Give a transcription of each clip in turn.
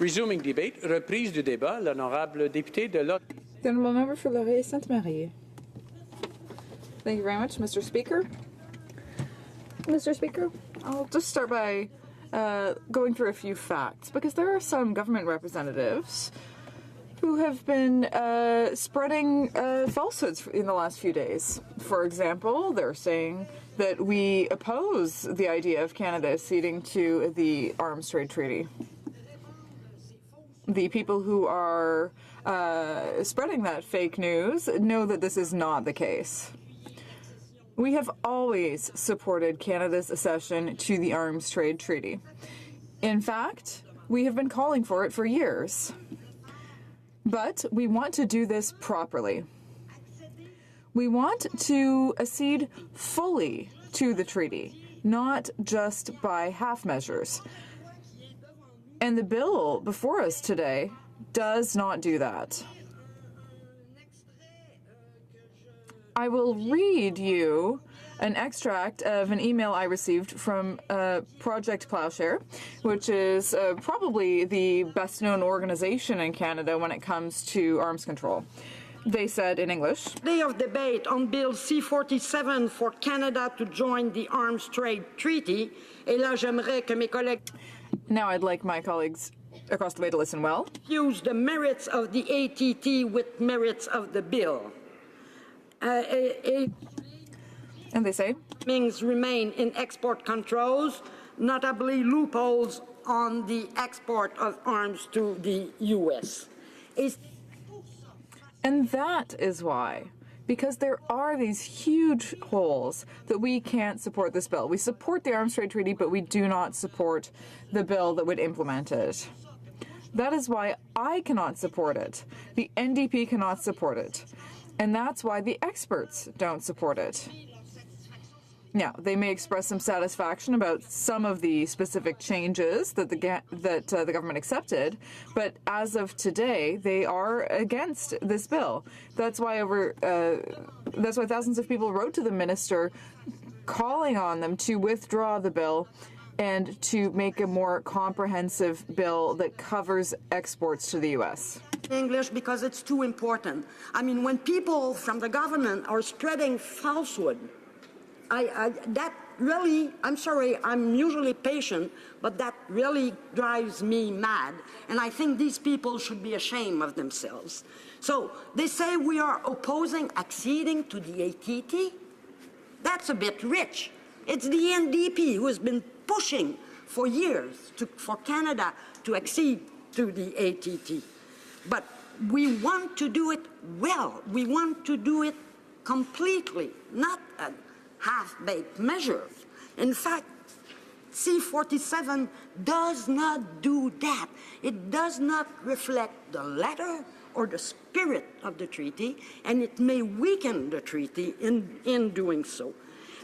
Resuming debate, reprise du débat, l'honorable député de l'Ottawa. The honourable member for Laurier-Sainte-Marie. Thank you very much, Mr. Speaker. Mr. Speaker, I'll just start by going through a few facts, because there are some government representatives who have been spreading falsehoods in the last few days. For example, they're saying that we oppose the idea of Canada acceding to the Arms Trade Treaty. The people who are spreading that fake news know that this is not the case. We have always supported Canada's accession to the Arms Trade Treaty. In fact, we have been calling for it for years. But we want to do this properly. We want to accede fully to the treaty, not just by half measures. And the bill before us today does not do that. I will read you an extract of an email I received from Project Plowshare, which is probably the best-known organization in Canada when it comes to arms control. They said in English, Day of debate on Bill C-47 for Canada to join the Arms Trade Treaty. Et là, j'aimerais que mes collègues... Now I'd like my colleagues across the way to listen well. Use the merits of the ATT with merits of the bill. And they say, Things remain in export controls, notably loopholes on the export of arms to the U.S. And that is why, because there are these huge holes that we can't support this bill. We support the Arms Trade Treaty, but we do not support the bill that would implement it. That is why I cannot support it. The NDP cannot support it. And that's why the experts don't support it. Now, they may express some satisfaction about some of the specific changes that the government accepted, but as of today, they are against this bill. That's why thousands of people wrote to the minister, calling on them to withdraw the bill and to make a more comprehensive bill that covers exports to the U.S. English, because it's too important. I mean, when people from the government are spreading falsehood, that really, I'm sorry, I'm usually patient, but that really drives me mad. And I think these people should be ashamed of themselves. So they say we are opposing acceding to the ATT. That's a bit rich. It's the NDP who has been pushing for years for Canada to accede to the ATT. But we want to do it well. We want to do it completely, not a half-baked measure. In fact, C-47 does not do that. It does not reflect the letter or the spirit of the treaty, and it may weaken the treaty in doing so.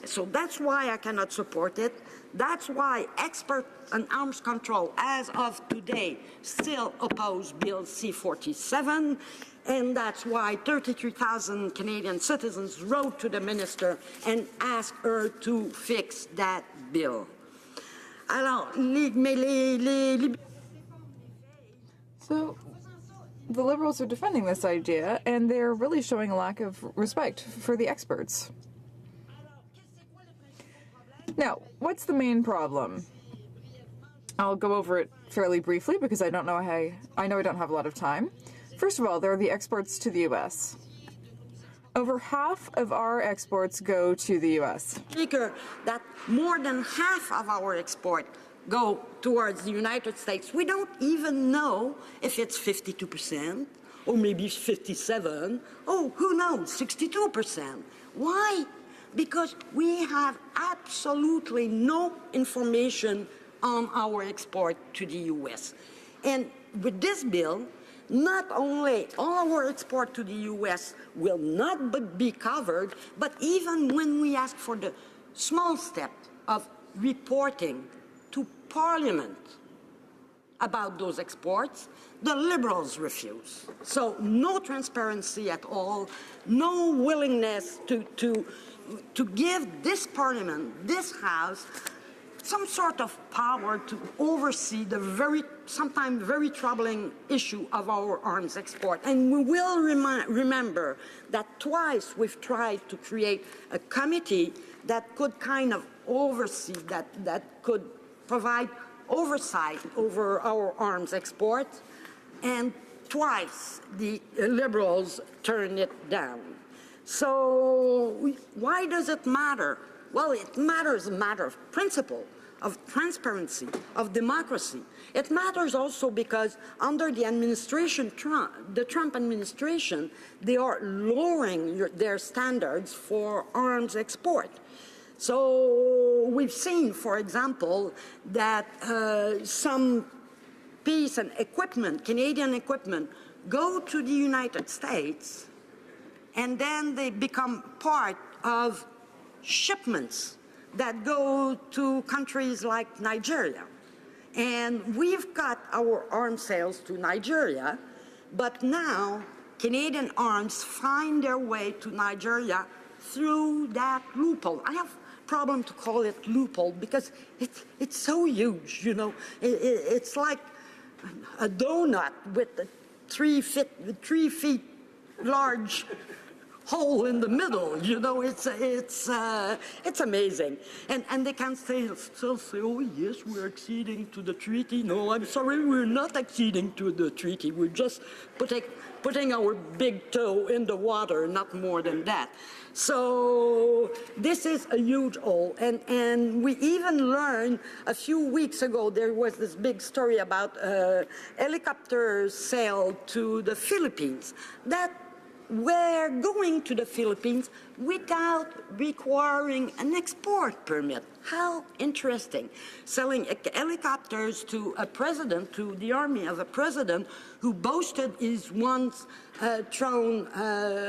So that's why I cannot support it. That's why experts on arms control, as of today, still oppose Bill C-47, and that's why 33,000 Canadian citizens wrote to the minister and asked her to fix that bill. So the Liberals are defending this idea, and they're really showing a lack of respect for the experts. Now, what's the main problem? I'll go over it fairly briefly because I know I don't have a lot of time. First of all, there are the exports to the U.S. Over half of our exports go to the U.S. Speaker, that more than half of our export go towards the United States. We don't even know if it's 52% or maybe 57%. Oh, who knows, 62%. Why? Because we have absolutely no information on our export to the U.S. And with this bill, not only all our export to the U.S. will not be covered, but even when we ask for the small step of reporting to Parliament about those exports, the Liberals refuse. So no transparency at all, no willingness to give this Parliament, this House, some sort of power to oversee the sometimes very troubling issue of our arms export. And we will remember that twice we've tried to create a committee that could kind of oversee, that could provide oversight over our arms export, and twice the Liberals turned it down. So why does it matter? Well, it matters a matter of principle, of transparency, of democracy. It matters also because under the administration, the Trump administration, they are lowering their standards for arms export. So we've seen, for example, that some piece and equipment, Canadian equipment, go to the United States, and then they become part of shipments that go to countries like Nigeria. And we've got our arms sales to Nigeria, but now Canadian arms find their way to Nigeria through that loophole. I have a problem to call it loophole because it's so huge, you know. It's like a donut with a 3 feet large hole in the middle, you know. It's amazing, and they can still say, oh yes, we're acceding to the treaty. No, I'm sorry, we're not acceding to the treaty. We're just putting our big toe in the water, not more than that. So this is a huge hole, and we even learned a few weeks ago there was this big story about helicopter sale to the Philippines that were going to the Philippines without requiring an export permit. How interesting. Selling helicopters to a president, to the army of a president who boasted he's once thrown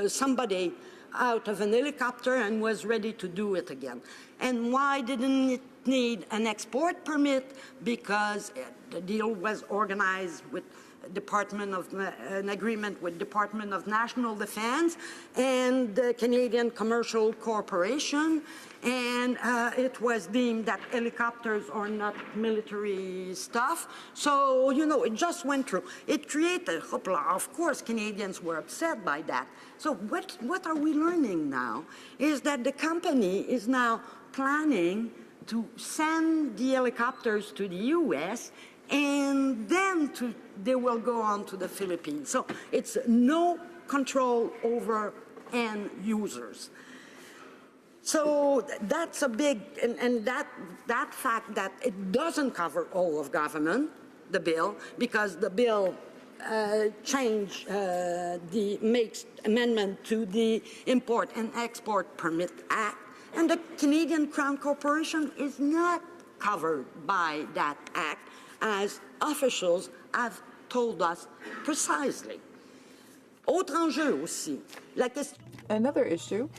somebody out of an helicopter and was ready to do it again. And why didn't it need an export permit? Because the deal was organized with an agreement with Department of National Defense and the Canadian Commercial Corporation, and it was deemed that helicopters are not military stuff. So, you know, it just went through. It created hoopla. Of course, Canadians were upset by that. So what are we learning now is that the company is now planning to send the helicopters to the U.S. and then they will go on to the Philippines. So it's no control over end users. So that's a big, and that fact that it doesn't cover all of government, the bill, because the bill makes amendment to the Import and Export Permit Act, and the Canadian Crown Corporation is not covered by that act, as officials have told us precisely. Autre enjeu aussi, la question. Another issue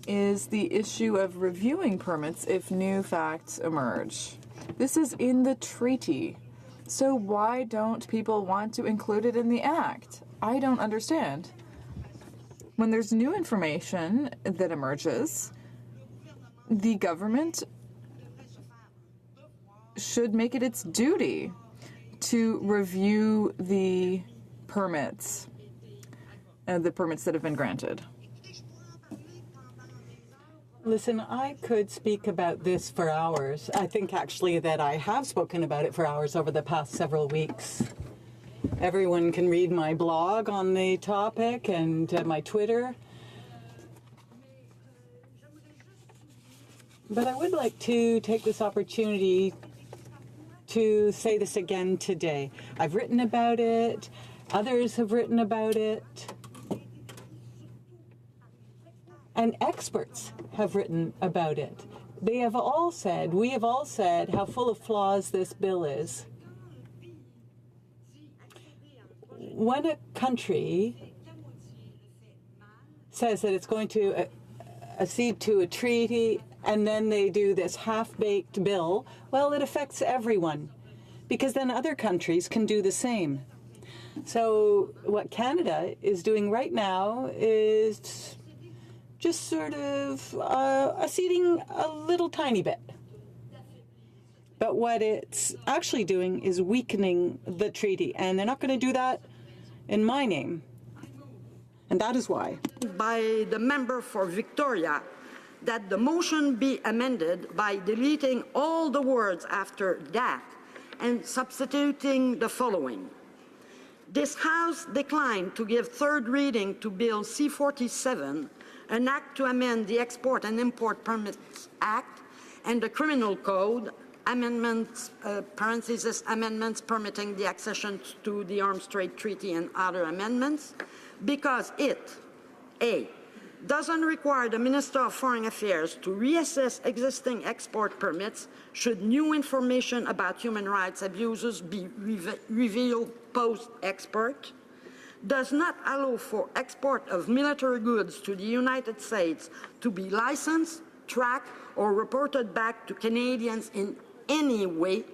is the issue of reviewing permits if new facts emerge. This is in the treaty. So why don't people want to include it in the act? I don't understand. When there's new information that emerges, the government should make it its duty to review the permits that have been granted. Listen, I could speak about this for hours. I think actually that I have spoken about it for hours over the past several weeks. Everyone can read my blog on the topic and my Twitter. But I would like to take this opportunity to say this again today. I've written about it. Others have written about it. And experts have written about it. We have all said how full of flaws this bill is. When a country says that it's going to accede to a treaty and then they do this half-baked bill, well, it affects everyone because then other countries can do the same. So what Canada is doing right now is just sort of acceding a little tiny bit. But what it's actually doing is weakening the treaty, and they're not going to do that in my name. And that is why. By the member for Victoria, that the motion be amended by deleting all the words after that and substituting the following. This House declined to give third reading to Bill C-47, an act to amend the Export and Import Permits Act and the Criminal Code, amendments, parentheses, amendments permitting the accession to the Arms Trade Treaty and other amendments, because it, A, doesn't require the Minister of Foreign Affairs to reassess existing export permits should new information about human rights abuses be revealed post-export, does not allow for export of military goods to the United States to be licensed, tracked, or reported back to Canadians in any way,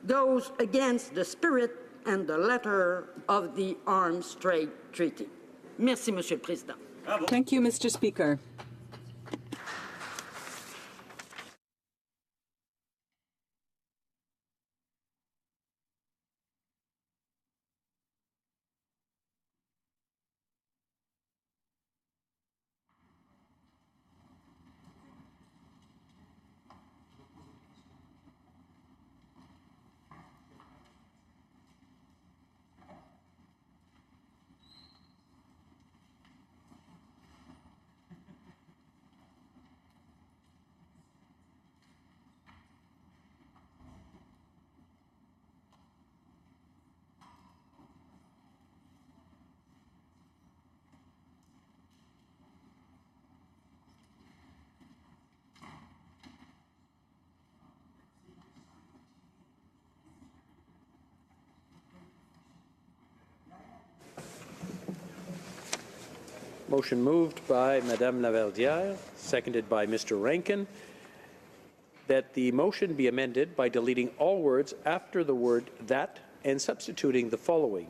goes against the spirit and the letter of the Arms Trade Treaty. Merci, Monsieur le Président. Thank you, Mr. Speaker. Motion moved by Madame Laverdière, seconded by Mr. Rankin, that the motion be amended by deleting all words after the word that and substituting the following.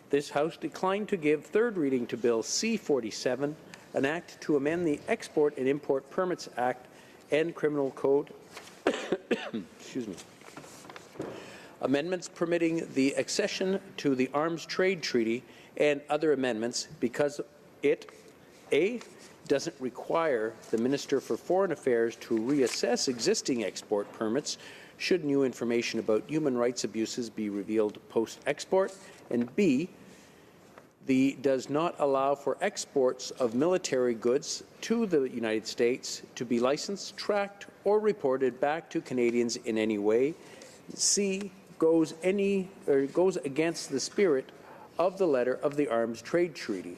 This House declined to give third reading to Bill C-47, an act to amend the Export and Import Permits Act and Criminal Code, excuse me, amendments permitting the accession to the Arms Trade Treaty and other amendments because it, A, doesn't require the Minister for Foreign Affairs to reassess existing export permits should new information about human rights abuses be revealed post-export, and B, does not allow for exports of military goods to the United States to be licensed, tracked, or reported back to Canadians in any way. C, goes against the spirit of the letter of the Arms Trade Treaty.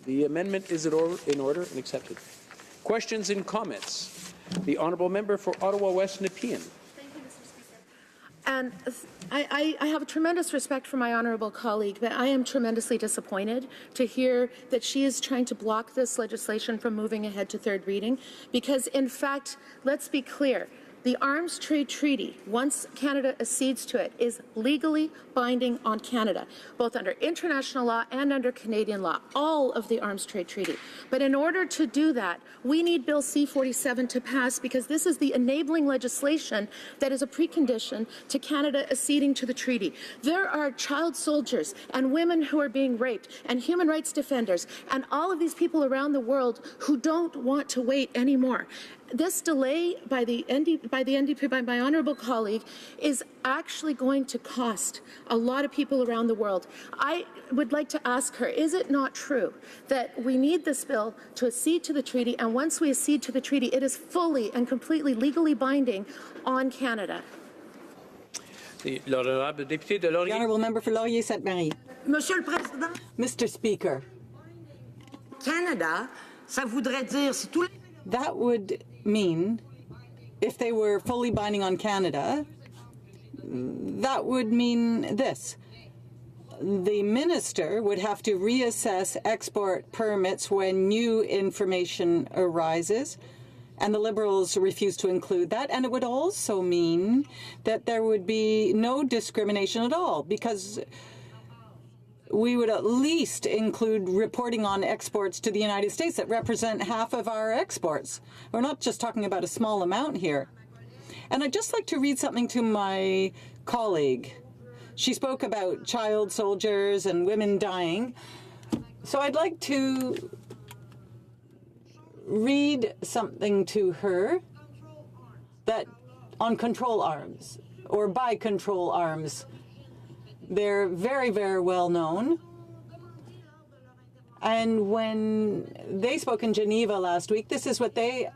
The amendment is in order and accepted. Questions and comments? The Honourable Member for Ottawa West Nepean. Thank you, Mr. Speaker. And I have a tremendous respect for my honourable colleague, but I am tremendously disappointed to hear that she is trying to block this legislation from moving ahead to third reading, because, in fact, let's be clear, the Arms Trade Treaty, once Canada accedes to it, is legally binding on Canada, both under international law and under Canadian law, all of the Arms Trade Treaty. But in order to do that, we need Bill C-47 to pass, because this is the enabling legislation that is a precondition to Canada acceding to the treaty. There are child soldiers and women who are being raped and human rights defenders and all of these people around the world who don't want to wait anymore. This delay by my honourable colleague is actually going to cost a lot of people around the world. I would like to ask her, is it not true that we need this bill to accede to the treaty, and once we accede to the treaty, it is fully and completely legally binding on Canada? The Honourable Member for Laurier-Sainte-Marie. Monsieur le Président, Mr. Speaker. Canada, ça voudrait dire si tous les... That would mean, if they were fully binding on Canada, that would mean this. The minister would have to reassess export permits when new information arises, and the Liberals refuse to include that. And it would also mean that there would be no discrimination at all, because we would at least include reporting on exports to the United States that represent half of our exports. We're not just talking about a small amount here. And I'd just like to read something to my colleague. She spoke about child soldiers and women dying. So I'd like to read something to her that on control arms or by control arms. They're very, very well known. And when they spoke in Geneva last week, this is what they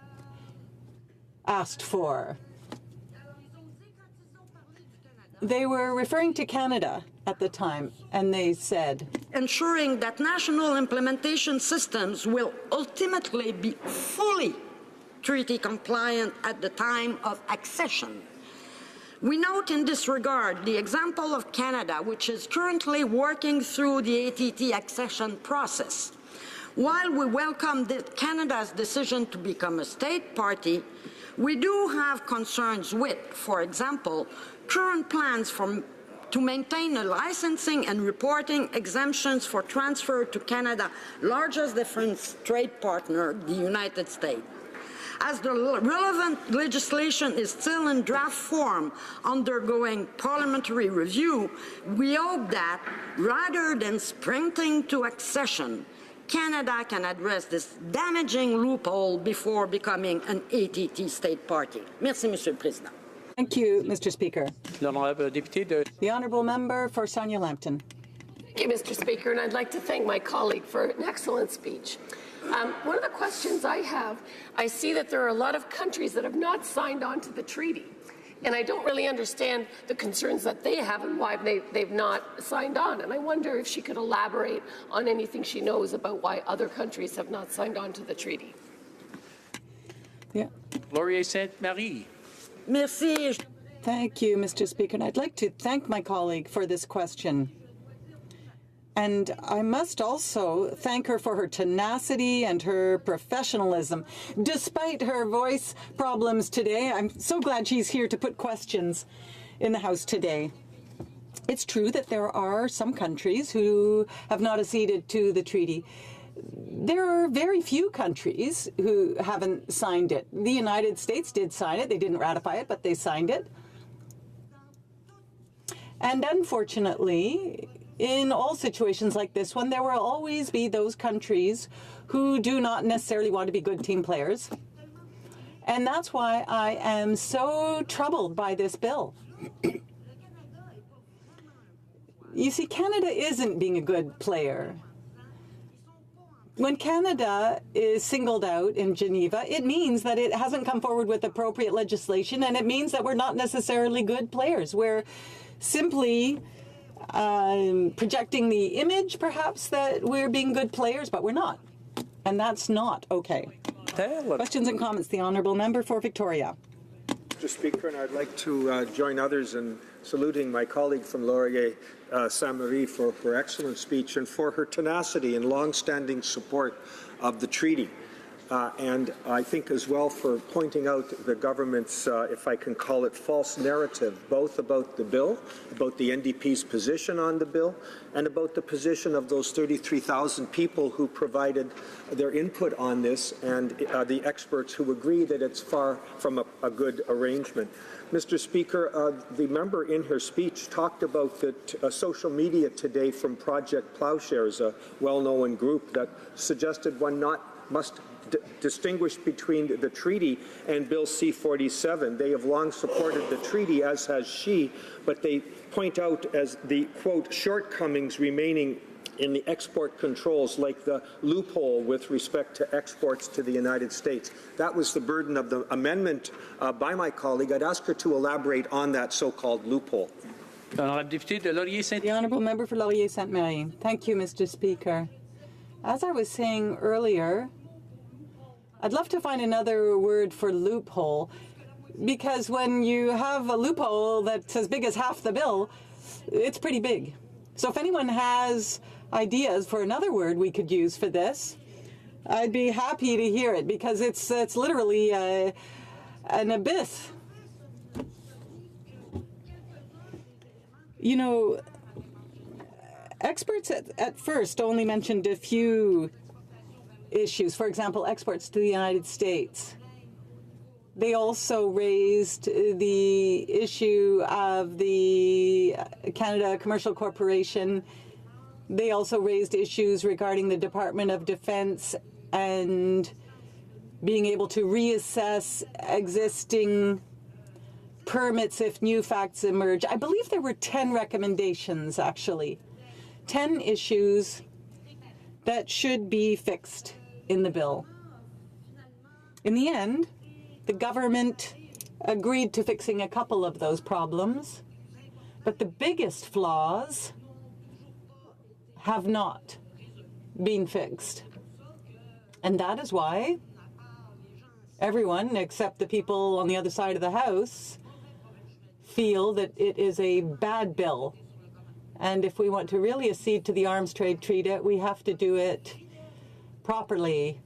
asked for. They were referring to Canada at the time, and they said, ensuring that national implementation systems will ultimately be fully treaty compliant at the time of accession. We note in this regard the example of Canada, which is currently working through the ATT accession process. While we welcome Canada's decision to become a state party, we do have concerns with, for example, current plans to maintain a licensing and reporting exemptions for transfer to Canada's largest defense trade partner, the United States. As the relevant legislation is still in draft form, undergoing parliamentary review, we hope that, rather than sprinting to accession, Canada can address this damaging loophole before becoming an ATT state party. Merci, Monsieur le Président. Thank you, Mr. Speaker. The The honourable member for Sarnia-Lambton. Thank you, Mr. Speaker, and I'd like to thank my colleague for an excellent speech. One of the questions I have, I see that there are a lot of countries that have not signed on to the treaty, and I don't really understand the concerns that they have and why they've not signed on. And I wonder if she could elaborate on anything she knows about why other countries have not signed on to the treaty. Yeah. Laurier Sainte-Marie. Merci. Thank you, Mr. Speaker. And I'd like to thank my colleague for this question. And I must also thank her for her tenacity and her professionalism. Despite her voice problems today, I'm so glad she's here to put questions in the House today. It's true that there are some countries who have not acceded to the treaty. There are very few countries who haven't signed it. The United States did sign it. They didn't ratify it, but they signed it. And unfortunately, in all situations like this one, there will always be those countries who do not necessarily want to be good team players. And that's why I am so troubled by this bill. You see, Canada isn't being a good player. When Canada is singled out in Geneva, it means that it hasn't come forward with appropriate legislation, and it means that we're not necessarily good players. We're simply projecting the image, perhaps, that we're being good players, but we're not. And that's not okay. Questions and comments. The honourable member for Victoria. Mr. Speaker, and I'd like to join others in saluting my colleague from Laurier Sainte-Marie for her excellent speech and for her tenacity and long-standing support of the treaty. And I think as well for pointing out the government's, if I can call it, false narrative, both about the bill, about the NDP's position on the bill, and about the position of those 33,000 people who provided their input on this, and the experts who agree that it's far from a good arrangement. Mr. Speaker, the member in her speech talked about the social media today from Project Plowshares, a well-known group that suggested one must distinguish between the treaty and Bill C-47. They have long supported the treaty, as has she, but they point out as the, quote, shortcomings remaining in the export controls, like the loophole with respect to exports to the United States. That was the burden of the amendment by my colleague. I'd ask her to elaborate on that so-called loophole. The honourable member for Laurier Sainte-Marie. Thank you, Mr. Speaker. As I was saying earlier, I'd love to find another word for loophole, because when you have a loophole that's as big as half the bill, it's pretty big. So if anyone has ideas for another word we could use for this, I'd be happy to hear it, because it's literally an abyss. You know, Experts at first only mentioned a few issues, for example, exports to the United States. They also raised the issue of the Canada Commercial Corporation. They also raised issues regarding the Department of Defense and being able to reassess existing permits if new facts emerge. I believe there were 10 recommendations, actually. 10 issues that should be fixed in the bill. In the end, the government agreed to fixing a couple of those problems, but the biggest flaws have not been fixed. And that is why everyone, except the people on the other side of the House, feel that it is a bad bill. And if we want to really accede to the arms trade treaty, we have to do it properly.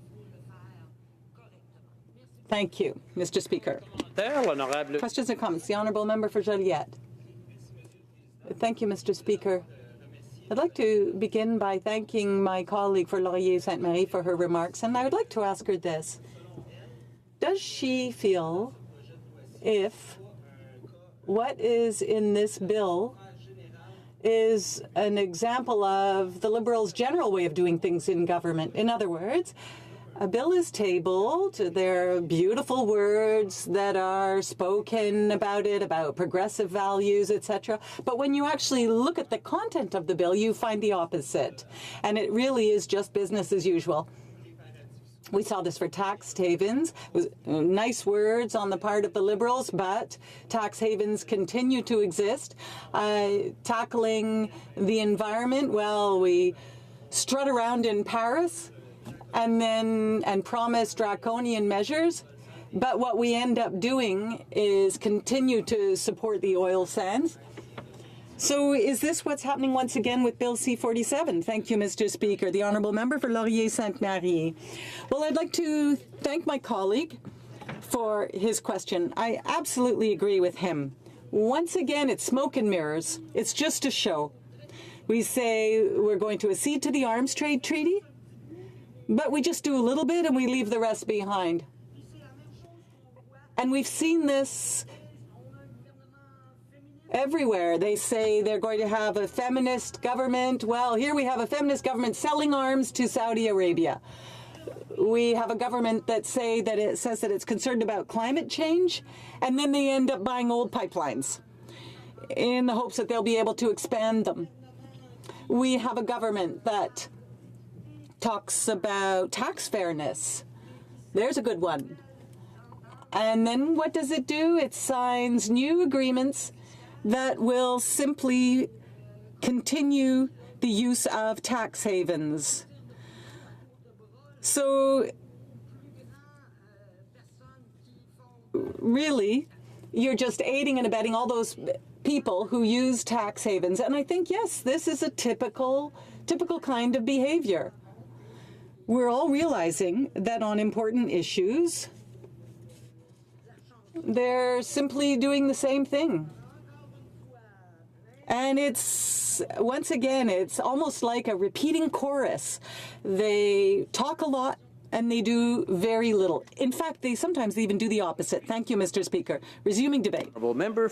Thank you, Mr. Speaker. Questions and comments? The Honourable Member for Joliette. Thank you, Mr. Speaker. I'd like to begin by thanking my colleague for Laurier-Sainte-Marie for her remarks, and I would like to ask her this. Does she feel if what is in this bill is an example of the Liberals' general way of doing things in government? In other words, a bill is tabled, there are beautiful words that are spoken about it, about progressive values, etc. But when you actually look at the content of the bill, you find the opposite. And it really is just business as usual. We saw this for tax havens. It was nice words on the part of the Liberals, but tax havens continue to exist. Tackling the environment, well, we strut around in Paris and promise draconian measures, but what we end up doing is continue to support the oil sands. So is this what's happening once again with Bill C-47? Thank you, Mr. Speaker. The Honourable Member for Laurier-Sainte-Marie. Well, I'd like to thank my colleague for his question. I absolutely agree with him. Once again, it's smoke and mirrors. It's just a show. We say we're going to accede to the arms trade treaty, but we just do a little bit and we leave the rest behind. And we've seen this everywhere. They say they're going to have a feminist government. Well, here we have a feminist government selling arms to Saudi Arabia. We have a government that says that it's concerned about climate change, and then they end up buying old pipelines in the hopes that they'll be able to expand them. We have a government that talks about tax fairness. There's a good one. And then what does it do? It signs new agreements that will simply continue the use of tax havens. So really, you're just aiding and abetting all those people who use tax havens. And I think, yes, this is a typical kind of behavior. We're all realizing that on important issues, they're simply doing the same thing. And it's, once again, it's almost like a repeating chorus. They talk a lot and they do very little. In fact, they sometimes even do the opposite. Thank you, Mr. Speaker. Resuming debate. Member